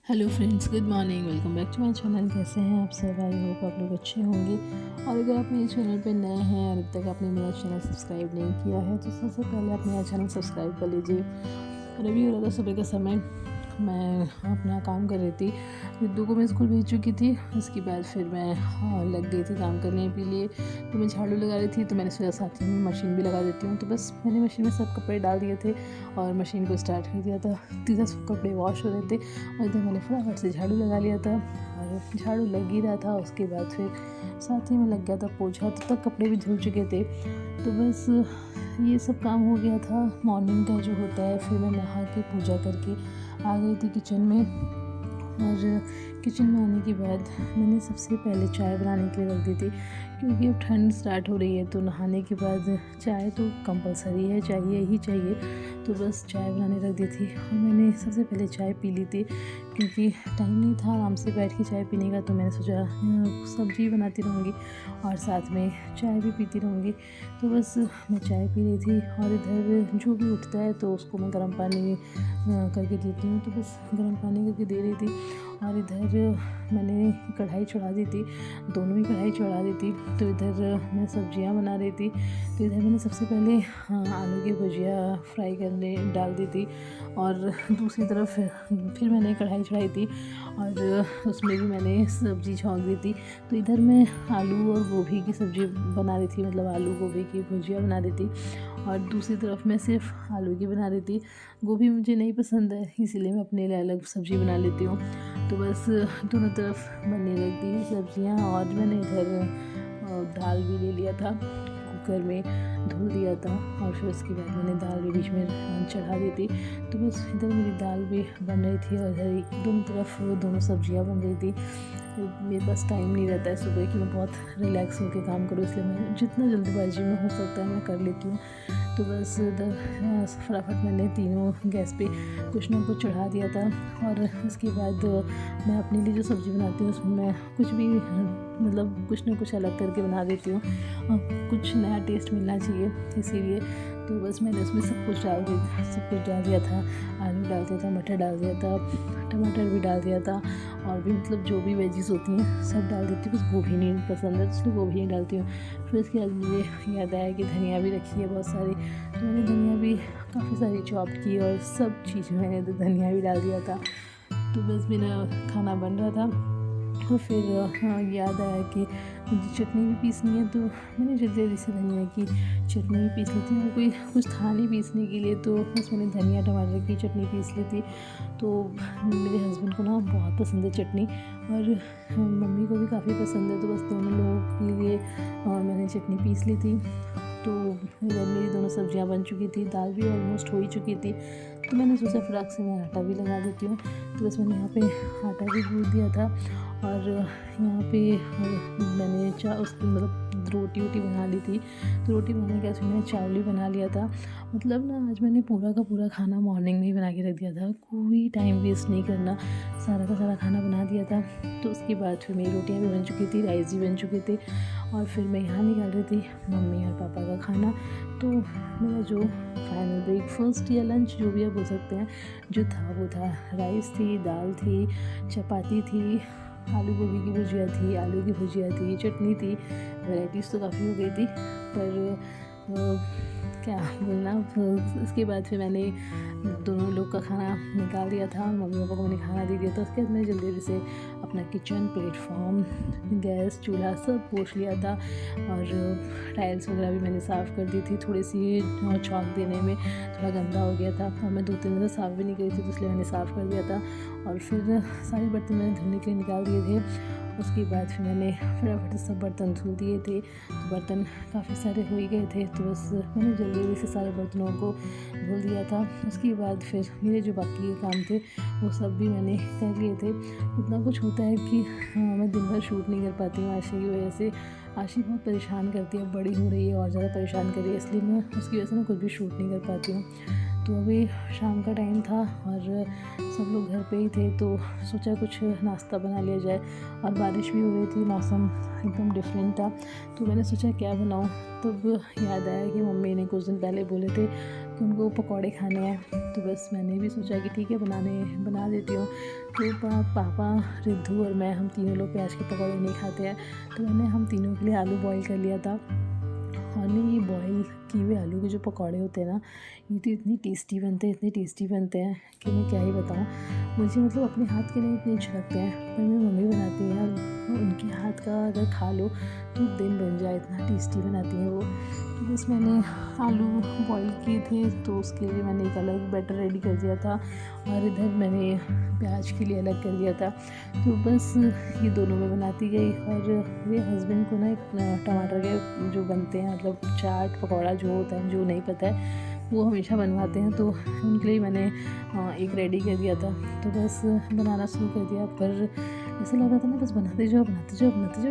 Hello friends, good morning. Welcome back to my channel. कैसे हैं आप सब? आई होप आप लोग अच्छे होंगे। और अगर आप मेरे चैनल पे नए हैं और अब तक आपने मेरा चैनल सब्सक्राइब नहीं किया है तो सबसे पहले आप मेरा चैनल सब्सक्राइब कर लीजिए। और अभी हो रहा था सुबह का समय, मैं अपना काम कर रही थी। रिद्धू को मैं स्कूल भेज चुकी थी। उसके बाद फिर मैं लग गई थी काम करने के लिए। तो मैं झाड़ू लगा रही थी, तो मैंने सोचा साथ ही में मशीन भी लगा देती हूँ। तो बस मैंने मशीन में सब कपड़े डाल दिए थे और मशीन को स्टार्ट कर दिया था। इधर सब कपड़े वॉश हो रहे थे और इधर मैंने फटाफट से झाड़ू लगा लिया था। और झाड़ू लग ही रहा था, उसके बाद फिर साथ ही में लग गया था पोछा। तब तक कपड़े भी धुल चुके थे। तो बस ये सब काम हो गया था मॉर्निंग का जो होता है। फिर मैं नहा के पूजा करके आ गई थी किचन में। और किचन में आने के बाद मैंने सबसे पहले चाय बनाने के लिए रख दी थी, क्योंकि अब ठंड स्टार्ट हो रही है तो नहाने के बाद चाय तो कंपलसरी है, चाहिए ही चाहिए। तो बस चाय बनाने रख दी थी और मैंने सबसे पहले चाय पी ली थी, क्योंकि टाइम नहीं था आराम से बैठ के चाय पीने का। तो मैंने सोचा सब्जी बनाती रहूँगी और साथ में चाय भी पीती रहूँगी। तो बस मैं चाय पी रही थी और इधर जो भी उठता है तो उसको मैं गर्म पानी करके देती हूँ। तो बस गर्म पानी करके दे रही थी। और इधर मैंने कढ़ाई चढ़ा दी थी, दोनों ही कढ़ाई चढ़ा दी थी। तो इधर मैं सब्जियां बना रही थी। तो इधर मैंने सबसे पहले आलू की भुजिया फ्राई करने डाल दी थी और दूसरी तरफ फिर मैंने कढ़ाई चढ़ाई थी और उसमें भी मैंने सब्ज़ी झोंक दी थी। तो इधर मैं आलू और गोभी की सब्ज़ी बना रही थी, मतलब आलू गोभी की भुजिया बना रही थी। और दूसरी तरफ मैं सिर्फ आलू की बना रही थी। गोभी मुझे नहीं पसंद है, इसीलिए मैं अपने लिए अलग सब्ज़ी बना लेती हूँ। तो बस दोनों तरफ बनने लग दी सब्जियाँ। और मैंने इधर दाल भी ले लिया था, कुकर में धुल दिया था। और फिर उसके बाद मैंने दाल भी बीच में चढ़ा दी थी। तो बस इधर मेरी दाल भी बन रही थी और इधर दोनों तरफ दोनों सब्जियां बन रही थी। मेरे पास टाइम नहीं रहता है सुबह कि मैं बहुत रिलैक्स होकर काम करूँ, इसलिए मैं जितना जल्दबाजी में हो सकता है मैं कर लेती हूँ। तो बस इधर फटाफट मैंने तीनों गैस पे कुछ ना कुछ चढ़ा दिया था। और इसके बाद मैं अपने लिए जो सब्ज़ी बनाती हूँ उसमें मैं कुछ भी मतलब कुछ ना कुछ अलग करके बना देती हूँ, कुछ नया टेस्ट मिलना चाहिए इसीलिए। तो बस मैंने उसमें सब कुछ डाल दिया था। आलू डाल दिया था, मटर डाल दिया था, टमाटर भी डाल दिया था और भी मतलब जो भी वेजीज होती हैं सब डाल देती हूँ। बस गोभी नहीं पसंद है तो इसलिए गोभी नहीं डालती हूँ। फिर उसके बाद मुझे याद आया कि धनिया भी रखी है बहुत सारी, तो मैंने धनिया भी काफ़ी सारी चॉप की और सब चीज़ मैंने तो धनिया भी डाल दिया था। तो बस मेरा खाना बन रहा था और फिर याद आया कि मुझे चटनी भी पीसनी है। तो मैंने जल्दी से धनिया की चटनी भी पीस ली थी और कोई कुछ था नहीं पीसने के लिए, तो बस मैंने धनिया टमाटर की चटनी पीस ली थी। तो मेरे हस्बैंड को ना बहुत पसंद है चटनी और मम्मी को भी काफ़ी पसंद है। तो बस दोनों लोगों के लिए मैंने चटनी पीस ली थी। तो इधर मेरी दोनों सब्जियां बन चुकी थी, दाल भी ऑलमोस्ट हो ही चुकी थी। तो मैंने सोचा फटाक से मैं आटा भी लगा देती हूँ। तो बस मैंने यहाँ पे आटा भी गूँथ दिया था और यहाँ पे मैंने उसकी मतलब रोटी बना ली थी। तो रोटी बनाने के बाद मैंने चावल भी बना लिया था। मतलब ना आज मैंने पूरा का पूरा खाना मॉर्निंग में ही बना के रख दिया था, कोई टाइम वेस्ट नहीं करना, सारा का सारा खाना बना दिया था। तो उसके बाद फिर मेरी रोटियाँ भी बन चुकी थी, राइस भी बन चुके थे और फिर मैं यहाँ निकाल रही थी मम्मी और पापा का खाना। तो मेरा जो फाइनल ब्रेकफास्ट या लंच जो भी आप बोल सकते हैं जो था वो था राइस थी, दाल थी, चपाती थी, आलू गोभी की भुजिया थी, आलू की भुजिया थी, चटनी थी। वैराइटीज़ तो काफ़ी हो गई थी पर क्या बोलना। उसके बाद फिर मैंने दोनों लोग का खाना निकाल दिया था, मम्मी पापा को मैंने खाना दे दिया था। उसके बाद मैंने जल्दी जल्दी से अपना किचन, प्लेटफॉर्म, गैस, चूल्हा सब पोंछ लिया था और टाइल्स वगैरह भी मैंने साफ़ कर दी थी। थोड़ी सी चौक देने में थोड़ा गंदा हो गया था और मैं 2-3 दिन से साफ़ भी नहीं करी थी, तो इसलिए मैंने साफ़ कर दिया था। और फिर सारे बर्तन मैंने धुलने के लिए निकाल दिए थे। उसके बाद फिर मैंने फटाफट से सब बर्तन धुल दिए थे। तो बर्तन काफ़ी सारे हो ही गए थे, तो बस मैंने जल्दी से सारे बर्तनों को धुल दिया था। उसके बाद फिर मेरे जो बाकी के काम थे वो सब भी मैंने कर लिए थे। इतना कुछ होता है कि मैं दिन भर शूट नहीं कर पाती हूँ आशी की वजह से। आशी बहुत परेशान करती है, बड़ी हो रही है और ज़्यादा परेशान कर रही है, इसलिए मैं उसकी वजह से ना कुछ भी शूट नहीं कर पाती हूँ। तो अभी शाम का टाइम था और सब लोग घर पे ही थे, तो सोचा कुछ नाश्ता बना लिया जाए। और बारिश भी हो रही थी, मौसम एकदम डिफरेंट था, तो मैंने सोचा क्या बनाऊँ। तब याद आया कि मम्मी ने कुछ दिन पहले बोले थे तो उनको पकौड़े खाने हैं। तो बस मैंने भी सोचा कि ठीक है बना देती हूँ। तो पापा, रिद्धू और मैं, हम तीनों लोग प्याज के पकौड़े नहीं खाते हैं, तो मैंने हम तीनों के लिए आलू बॉईल कर लिया था। और नहीं, ये बॉईल किए हुए आलू के जो पकौड़े होते हैं ना, ये तो इतनी टेस्टी बनते हैं, इतने टेस्टी बनते हैं कि मैं क्या ही बताऊँ। मुझे मतलब अपने हाथ के नहीं इतने अच्छे लगते हैं, पर मेरी मम्मी बनाती हैं यार, उनके हाथ का अगर खा लो तो दिन बन जाए, इतना टेस्टी बनाती हैं वो। तो बस मैंने आलू बॉईल किए थे, तो उसके लिए मैंने एक अलग बैटर रेडी कर दिया था, और इधर मैंने प्याज के लिए अलग कर दिया था। तो बस ये दोनों में बनाती गई। और मेरे हस्बैंड को ना एक टमाटर के जो बनते हैं, मतलब चाट पकौड़ा जो होता है, जो नहीं पता है, वो हमेशा बनवाते हैं, तो उनके लिए मैंने एक रेडी कर दिया था। तो बस बनाना शुरू कर दिया, पर ऐसा लग रहा था ना बस बनाते जाओ,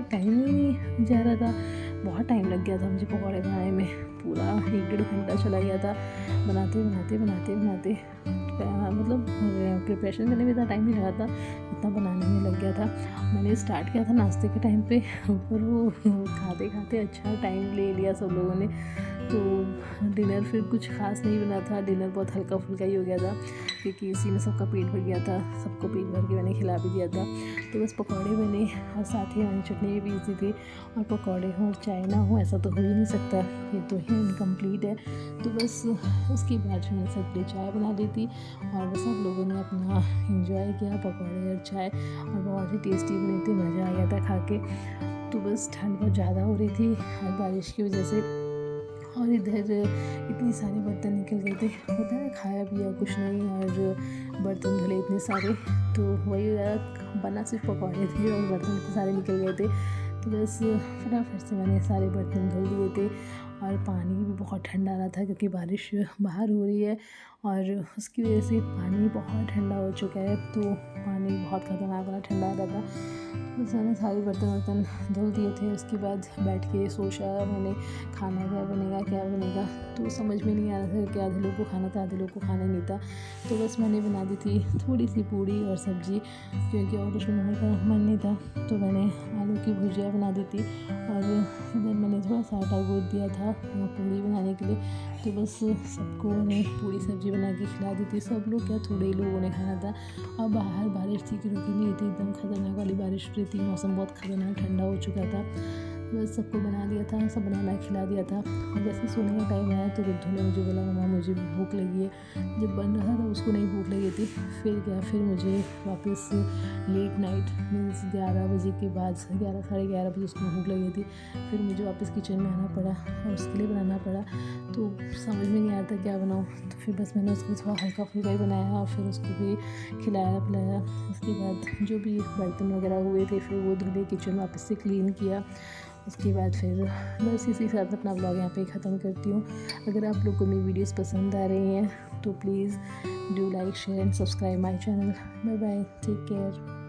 टाइम ही नहीं जा रहा था। बहुत टाइम लग गया था मुझे पकौड़े बनाने में, पूरा 1-1.5 घंटा चला गया था बनाते मतलब प्रिपरेशन करने में इतना टाइम नहीं लगा था, इतना बनाने में लग गया था। मैंने स्टार्ट किया था नाश्ते के टाइम पे, पर वो खाते खाते अच्छा टाइम ले लिया सब लोगों ने। तो डिनर फिर कुछ खास नहीं बना था, डिनर बहुत हल्का फुल्का ही हो गया था, क्योंकि इसी में सबका पेट भर गया था, सबको पेट भर के मैंने खिला भी दिया था। तो बस पकौड़े बने, और साथ ही मैंने चटनी भी पीस दी थी। और पकौड़े हो और चाय ना हो ऐसा तो हो ही नहीं सकता, ये तो ही इनकम्प्लीट है। तो बस उसके बाद मैंने सबके लिए चाय बना दी थी, और बस सब लोगों ने अपना इंजॉय किया, पकौड़े और चाय, और बहुत ही टेस्टी बने थे, मज़ा आ गया था खा के। तो बस ठंड बहुत ज़्यादा हो रही थी और बारिश की वजह से, और इधर इतने सारे बर्तन निकल गए थे, होता है खाया पिया कुछ नहीं, और बर्तन धुले इतने सारे, तो वही बना सिर्फ पकौड़े थे और बर्तन इतने सारे निकल गए थे। तो बस फटाफट से मैंने सारे बर्तन धुल दिए थे। और पानी भी बहुत ठंडा आ रहा था, क्योंकि बारिश बाहर हो रही है, और उसकी वजह से पानी बहुत ठंडा हो चुका है, तो पानी बहुत ख़तरनाक वाला ठंडा आ रहा था। बस मैंने सारे बर्तन धुल दिए थे। उसके बाद बैठ के सोचा मैंने, खाना क्या बनेगा, तो समझ में नहीं आ रहा था कि आधे लोग को खाना था, आधे लोग को खाना नहीं था। तो बस मैंने बना दी थी थोड़ी सी पूड़ी और सब्ज़ी, क्योंकि और कुछ बनाने का मन नहीं था। तो मैंने आलू की भुजिया बना दी थी, और इधर मैंने थोड़ा सा आटा गूँथ दिया था पूड़ी बनाने के लिए। तो बस सबको मैंने पूड़ी सब्ज़ी बना के खिला दी थी। सब लोग क्या, थोड़े ही लोगों ने खाना था, और बाहर बारिश थी कि रुकी नहीं थी, एकदम खतरनाक वाली बारिश हो रही थी, मौसम बहुत खतरनाक ठंडा हो चुका था। बस सबको बना दिया था, सब बनाना खिला दिया था। और जैसे सोने का टाइम आया तो रिद्धू ने मुझे बोला, मम्मा मुझे भूख लगी है। जब बन रहा था उसको नहीं भूख लगी थी, फिर मुझे वापस लेट नाइट मीन्स 11 बजे के बाद, 11 साढ़े 11 बजे उसको भूख लगी थी। फिर मुझे वापस किचन में आना पड़ा और उसके लिए बनाना पड़ा, तो समझ में नहीं आ रहा था क्या बनाऊँ। तो फिर बस मैंने उसके लिए थोड़ा हल्का फुल्का ही बनाया, और फिर उसको भी खिलाया पिलाया। उसके बाद जो भी बर्तन वगैरह हुए थे फिर वो धुले, किचन वापस से क्लीन किया। उसके बाद फिर बस इसी के साथ अपना ब्लॉग यहाँ पे ख़त्म करती हूँ। अगर आप लोग को मेरी वीडियोस पसंद आ रही हैं तो please do like, share and subscribe my channel. Bye bye, take care.